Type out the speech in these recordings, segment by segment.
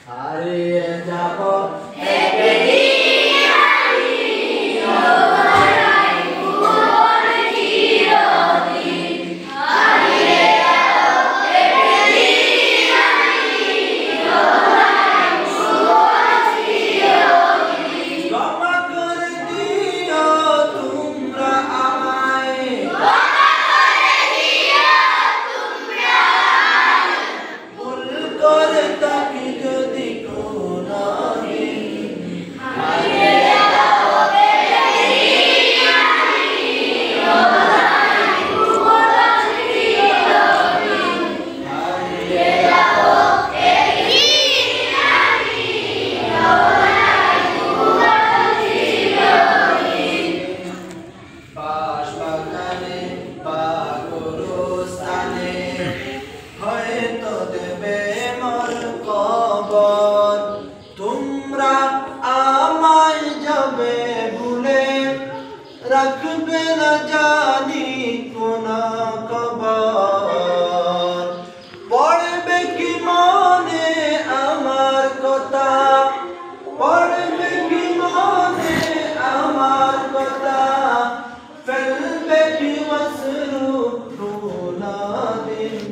হারিয়ে যাব রাখবে না জানি কোন খবর পড়বে কি মনে আমার কথা পড়বে কি মনে আমার কথা ফেলবে কি অশ্রু প্রলাদিন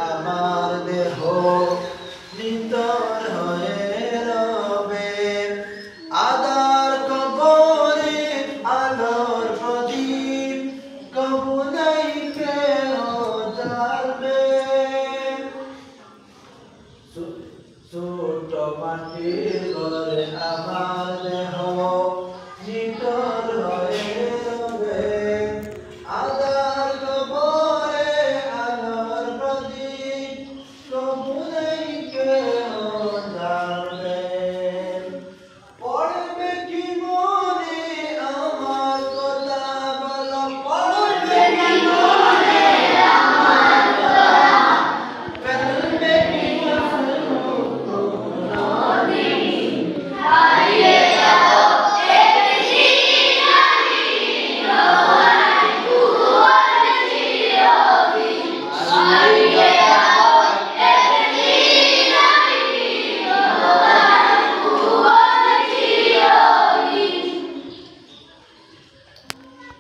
আমার দেহ নিতর হয়ে রবে আদার কবরে আলোর প্রদীপ কবু নাই কেউ জ্বালবে ছোট মাটির ঘরে আমার দেহ